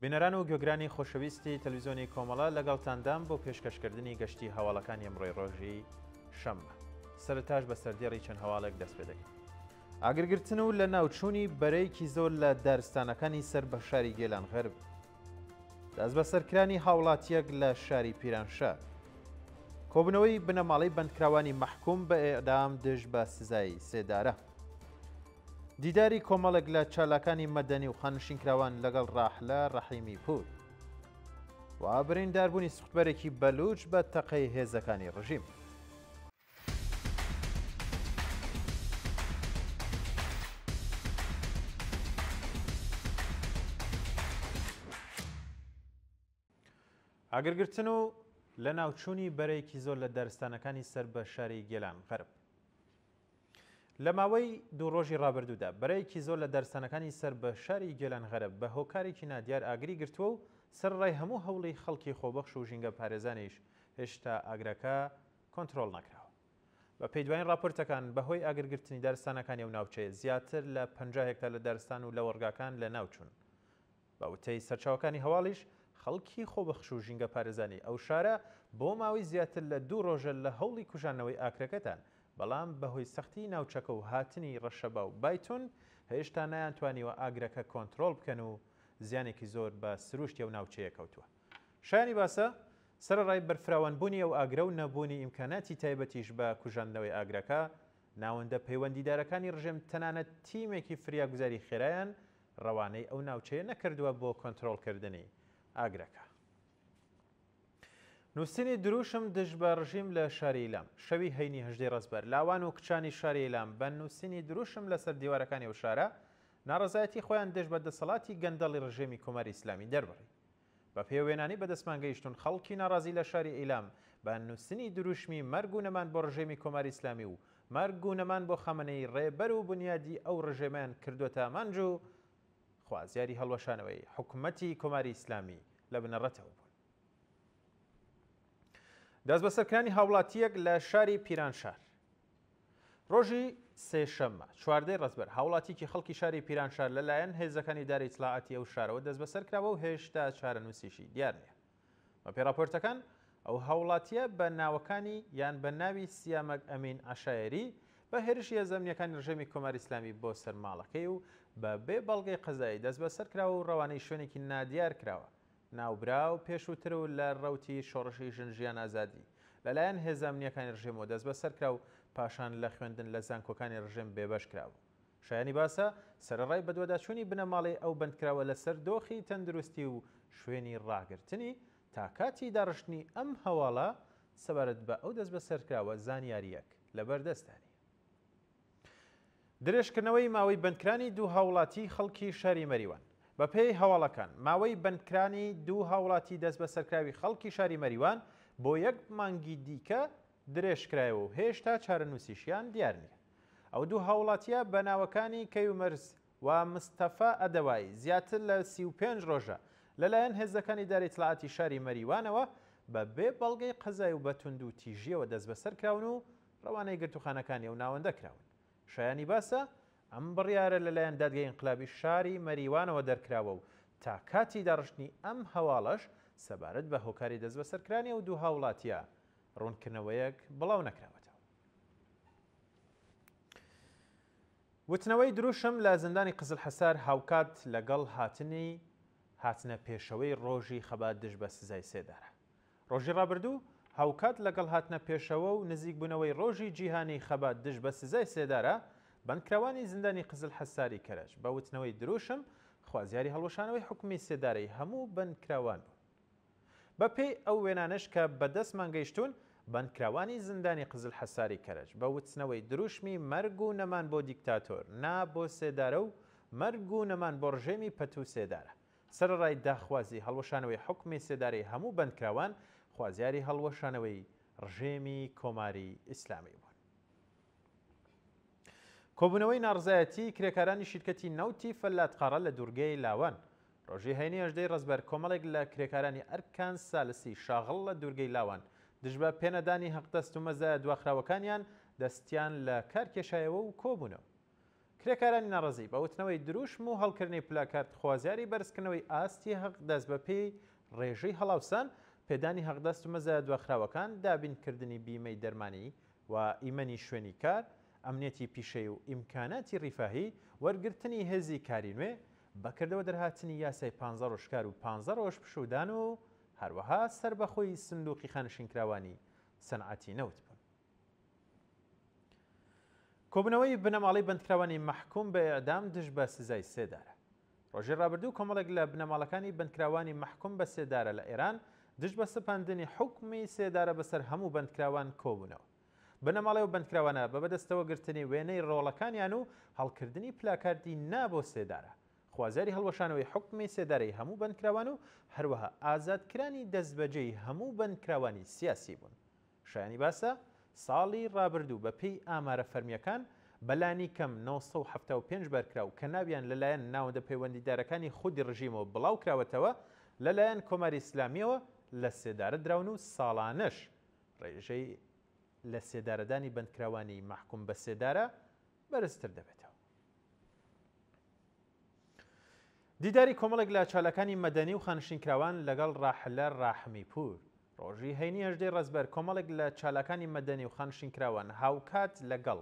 بینەران و گوێگرانی خۆشەویستی تەلەڤیزیۆنی کۆمەڵە لەگەڵتاندام بۆ پێشکەشکردنی گەشتی هەواڵەکانی ئەمڕۆی ڕۆژی شەممە. سەرەتاش بە سەردێڕی چەند هەواڵێک دەست پێ دەکەین. ئاگرگرتن و لە ناوچوونی بەرەیەکی زۆر لە دارستانەکانی سەر بە شاری گێلان غەرب. دەست بە سەرکرانی هاوڵاتیەک لە شاری پیرانشار. کۆبنەوەی بنەماڵەی بەندکراوانی مەحکوم بە ئێدام دژ بە سزایی سێدارە. دیداری کۆمەڵێک لە چالاکانی مەدەنی و خانشینکراوان لەگەڵ ڕاحلە ڕەحیمی پور و برینداربوونی سوختبەرێکی بەلوچ بە تەقەی هێزەکانی ڕژیم. ئاگرگرتن و لە ناوچوونی بەرەیەکی زۆر لە دارستانەکانی سەر بە شاری گێلان غەرب. لە ماوەی دوو ڕۆژی ڕابردوودا بەرەیەکی زۆر لە دارستانەکانی سەر بە شاری گێلان غەرب بە هۆکارێکی نادیار ئاگری گرتووە و سەرڕای هەموو هەوڵی خەڵکی خۆبەخش و ژینگە پارێزانیش هێشتا ئاگرەکە کۆنتڕۆڵ نەکراوە. بە پێیدوایین راپۆرتەکان بەهۆی ئاگرگرتنی دارستانەکانی و ناوچەیە زیاتر لە 50 هێکتار لە دارستان و لە وەرگاکان لە ناوچوون. بە وتەی سەرچاوەکانی هەواڵیش خەڵکی خۆبەخش و ژینگە پارێزانی ئەو شارە بۆ ماوەی زیاتر لە دوو ڕۆژە لە هەوڵی کوژانەوەی ئاکرەکەتان، بەڵام بەهۆی سەختی ناوچەکە و هاتنی ڕەشەبا و بایتون هێشتا نەیانتوانیوە ئاگرەکە کۆنتڕۆڵ بکەن و زیانێکی زۆر بە سروشتی ئەو ناوچەیە کەوتووە. شایانی باسە سەرڕای بەرفراوانبوونی ئەو ئاگرە و نەبوونی ئیمکاناتی تایبەتیش بە کوژاندنەوەی ئاگرەکە ناوەندە پەیوەندیدارەکانی ڕژێم تەنانەت تیمێکی فریاگوزاری خێرایان ڕەوانەی ئەو ناوچەیە نەکردووە بۆ کۆنتڕۆڵکردنی ئاگرەکە. نووسینی دروشم دژ بە ڕژیم لە شاری ئیلام. شەوی هەینی هەژدەی ڕەسبەر لاوان و کچانی شاری ئیلام بە نووسینی دروشم لەسەر دیوارەکانی ئەو شارە ناڕەزایەتی خۆیان دژ بە دەسەڵاتی گەندەڵی ڕژێمی کۆماری ئیسلامی دەربڕی. بە پێوێنانی بەدەستمانگەیشتون خەڵکی ناڕازی لە شاری ئیلام بە نووسینی دروشمی مەرگ و نەمان بۆ ڕژێمی کۆماری ئیسلامی و مەرگ و نەمان بۆ خەمەنەی ڕێبەر و بنیادی ئەو ڕژێمیان کردوتە مانج و خوازیاری هەڵوەشانەوەی حکوومەتی کۆماری ئیسلامی لە بنەڕەتەوە بوون. دەست بەسەرکردنی هاوڵاتیەک لە شاری پیرانشار. ڕۆژی سێشەممە 14 ڕەسبەر هاوڵاتیکی خەڵکی شاری پیرانشار لەلایەن هێزەکانی داری ئیتلاعاتی ئەو شارەوە دەست بەسەرکراوە و هێشتا چارەنووسیشی دیار نییە. بە پێراپۆرتەکان ئەو هاوڵاتیە بە ناوەکانی یان بە ناوی سیامەک ئەمین عەشایری بە هێرشی هێزەمنیەکانی ڕژێمی کۆماری ئیسلامی بۆ سەرماڵەکەی و بە بێ بەڵگەی قەزایی دەست بەسەرکراوە و ڕەوانەی شوێنێکی نادیار کراوە ناوبرا و پێشووتر و لە ڕەوتی شۆڕشی ژنجیان ئازادی لەلایەن هێزەمنیەکانی ڕژێمەوە دەست بەسەرکرا و پاشان لە خوێندن لە زانکۆکانی ڕژێم بێبەش کراوە. شایانی باسە سەرڕای بەدواداچوونی بنەماڵی ئەو بەندکراوە لەسەر دۆخی تەندروستی و شوێنی ڕاگررتنی تا کاتی داڕشتنی ئەم هەواڵە سەبارەت بە ئەو دەست بەسەرکراوە زانیاریەک لەبەردەستانی. درێژکردنەوەی ماوەی بەندکرانی دوو هاوڵاتی خەڵکی شاری مەریوان. بە پێی هەواڵەکان ماوەی بەندکرانی دوو هاوڵاتی دەست بەسەرکراوی خەڵکی شاری مەریوان بۆ یەک مانگی دیکە درێژکرایەوە و هێشتا چارەنووسیشیان دیار نییە. ئەو دوو هاوڵاتیە بە ناوەکانی کەیومەرز و مستەفا ئەدەوایی زیاتر لە 35 ڕۆژە لەلایەن هێزەکانی داری ئیتلاعاتی شاری مەریوانەوە بە بێ بەڵگەی قەزای و بەتوند و تیژیەوە دەست بەسەرکراون و ڕەوانەی گرتوخانەکانی و ناوەندە کراون. شایانی باسە ئەم بڕیارە لەلایەن دادگای ئینقلابی شاری مەریوانەوە دەرکراوە و تا کاتی داڕشتنی ئەم هەواڵەش سەبارەت بە هۆکاری دەست بەسەرکرانی و دوو هاوڵاتیە ڕوونکردنەوەیەک بڵاو نەکراوەتەوە. وتنەوەی دروشم لە زیندانی قزل حەسار هاوکات لەگەڵ هاتنە پێشەوەی ڕۆژی خەبات دژ بە سزای سێدارە. ڕۆژی ڕابردوو هاوکات لەگەڵ هاتنە پێشەوە و نزیک بوونەوەی ڕۆژی جیهانی خەبات دژ بە سزای سێدارە بەندکراوانی زیندانی قزل حەساری کەرەج بە وتنەوەی دروشم خوازیاری هەڵوەشانەوەی حکومی سێدارەی هەموو بەندکراوان بوون. بە پێی ئەو وێنانش کە بەدەستمان گەیشتون بەندکراوانی زیندانی قزل حەساری کەرەج بە وتنەوەی دروشمی مەرگ و نەمان بۆ دیکتاتۆر نا بۆ سێدارە و مەرگ و نەمان بۆ ڕژێمی پەتو سێدارە. سەرڕای داخوازی هەڵوەشانەوەی حکمی سێدارەی هەموو بەندکراوان خوازیاری هەڵوەشانەوەی ڕژێمی کۆماری ئیسلامی بوون. کۆبوونەوەی ناڕزایەتی کرێکارانی شیرکەتی نەوتی فەلاتقارە لە دوورگەی لاوان. ڕۆژی هەینی هەژدەی ڕەسبەر کۆمەڵێک لە کرێکارانی ئەرکان سالسی شاغڵ لە دوورگەی لاوان دژ بە پێنەدانی هەقدەست و مەزایە دواخراوەکانیان دەستیان لە کارکێشایەوە و کۆبوونەوە. کرێکارانی ناڕەزی بە وتنەوەی دروشم و هەڵکردنی پلاکارد خوازیاری بەرزکردنەوەی ئاستی حەق دەست بە پێی ڕێژەی هەڵاوسان پێدانی حەقدەست و مەزایە دواخراوەکان دابینکردنی بیمەی دەرمانی و ئیمەنی شوێنی کار ئەمنیەتی پیشەی و ئیمکاناتی ڕیفاهی وەرگرتنی هێزی کاری نوێ بەکردەوە دەرهاتنی یاسای 15 ڕۆژکار و 15 ڕۆژ پشودان و هەروەها سەربەخۆی سندوقی خانشینکراوانی سەنعەتی نەوت بوون. کۆبنەوەی بنەماڵی بەندکراوانی مەحکوم بە ئێعدام دژ بە سزای سێدارە. ڕۆژی ڕابردوو کۆمەڵێک لە بنەماڵەکانی بەندکراوانی مەحکوم بە سێدارە لە ئێران دژ بە سپاندنی حکمی سێدارە بەسەر هەموو بەندکراوان کۆبوونەوە. بنەماڵی و بەندکراوانە بە بەدەستەوە گرتنی وێنەی ڕۆڵەکانیان و هەڵکردنی پلاکاردی نابۆ سێدارە خوازیاری هەڵوەشانەوەی حکمی سێدارەی هەموو بەندکراوان و هەروەها ئازادکرانی دەستبەجێی هەموو بەندکراوانی سیاسی بوون. شایانی باسە ساڵی ڕابردوو بە پێی ئامارە فەرمیەکان بەلانی کەم 975 بەرکراو کە ناویان لەلایەن ناوەندە پەیوەندیدارەکانی خودی ڕژیمەوە بڵاو کراوەتەوە لەلایەن کۆماری ئیسلامیەوە لە سێدارە دراون و ساڵانەش ڕێژەی لە سێدارەدانی بەندکراوانی مەحکوم بە سێدارە بەرزتر دەبێتەوە. دیداری کۆمەڵێک لە چالەکانی مەدەنی و خانشینکراوان لەگەڵ ڕاحلە ڕاحمی پور ڕۆژی هەینی هەژدەی ڕەزبەر کۆمەڵێک لە چالەکانی مەدەنی و خانشینکراوان هاوکات لەگەڵ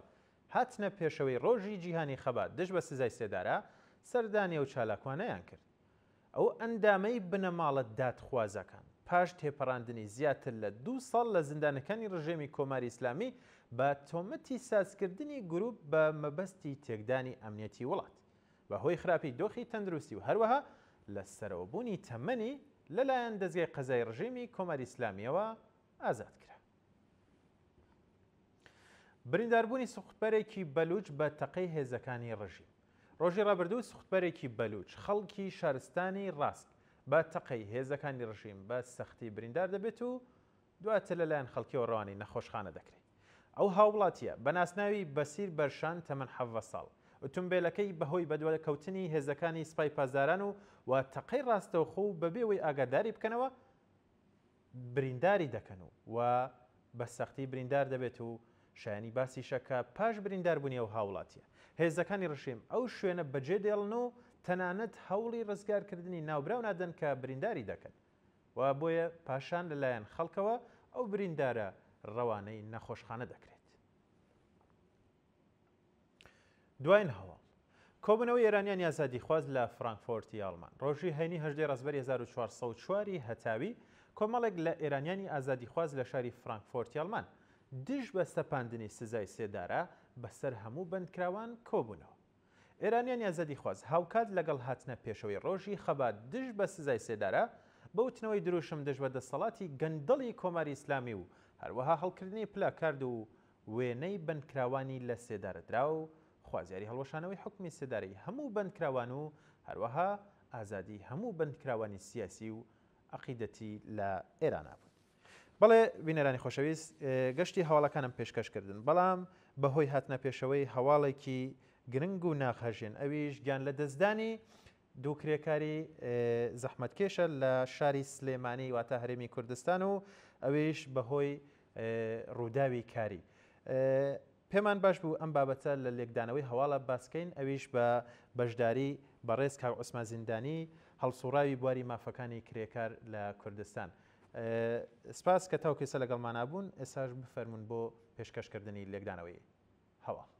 هاتنە پێشەوەی ڕۆژی جیهانی خەبات دژ بە سزای سێدارە سەردانی و چالاکوانەیان کرد. ئەو ئەندامەی بنەماڵە دادخوازەکان پاش تێپەڕاندنی زیاتر لە 2 ساڵ لە زیندانەکانی ڕژێمی کۆماری ئیسلامی بە تۆمەتی سازکردنی گروپ بە مەبەستی تێکدانی ئەمنیەتی وڵات بەهۆی خراپی دۆخی تەندروستی و هەروەها لە سەرەوەبوونی تەمەنی لەلایەن دەزگای قەزای ڕژێمی کۆماری ئیسلامیەوە ئازاد کرا. برینداربوونی سوختبەرێکی بەلوچ بە تەقەی هێزەکانی ڕژیم. ڕۆژی ڕابردوو سوختبەرێکی بەلوچ خەڵکی شارستانی ڕاست بە تەقەی هێزەکانی ڕژیم بە سەختی بریندار دەبێت و دواتر لەلایەن خەڵکیەوە ڕەوانی نەخۆشخانە دەکرێت. ئەو هاوڵاتیە بە ناسناوی بەسیر بەرشان تەمەن 17 ساڵ ئۆتۆمبیلەکەی بەهۆی بەدوەکەوتنی هێزەکانی سپای پازاران و تەقەی ڕاستەوخۆ و بەبێەوەی ئاگاداری بکەنەوە برینداری دەکەن و بە سەختی بریندار دەبێت و شایانی باسی شەکە پاش برینداربوونی ئەو هاوڵاتیە. هێزەکانی ڕژیم ئەو شوێنە بەجێ دێڵن و تەنانەت هەوڵی ڕزگارکردنی ناوبراو نادەن کە برینداری دەکەن و بۆیە پاشان لەلایەن خەڵکەوە ئەو بریندارە ڕەوانەی نەخۆشخانە دەکرێت. دوایین هەواڵ کۆبنەوەی ئێرانیان یازادی خواز لە فرانکفۆرتی ئاڵمان ڕۆژی هەینی هەژدەی ڕەزبەر 1404 هەتاوی کۆمەڵێک لە ئێرانیانی ئازادی خواز لە شاری فرانکفۆرتی ئاڵمان دژ بە سەپاندنی سزای سێدارە بەسەر هەموو بەندکراوان کۆبوونەوە. ئێرانیان یازادی خواز هاوکات لەگەڵ هاتنە پێشەوەی ڕۆژی خەبات دژ بە سزای سێدارە بەوتنەوەی دروشم دژ بە دەسەڵاتی گەندەڵی کۆماری ئیسلامی و هەروەها هەڵکردنی پلاکارد و وێنەی بەندکراوانی لە سێدارەدرا و خوازیاری هەڵوەشانەوەی حکمی سێدارەی هەموو بەندکراوان و هەروەها ئازادی هەموو بەندکراوانی سیاسی و عەقیدەتی لە ئێرانە بوون. بەڵێ بینەرانی خۆشەویست گەشتی هەواڵەکانم پێشکەشکردن بەڵام بەهۆی هاتنە پێشەوەی هەواڵێکی گرنگ و ناخەژێن ئەویش گیان لە دەستدانی دوو کرێکاری زەحمەتکێشە لە شاری سلێمانی واتە هەرێمی کوردستان و ئەویش بەهۆی ڕووداوی کاری. پێمان باش بوو ئەم بابەتە لە لێکدانەوەی هەواڵە باسکەین ئەویش بە بەشداری بەڕێز کاک عوسمان زیندانی هەڵسوڕاوی بواری مافەکانی کرێکار لە کوردستان. سپاس کە تاوکێسە لەگەڵمان نابوون ئێساش بفەرمونون بۆ پێشکەشکردنی لێکدانەوەی هەواڵ.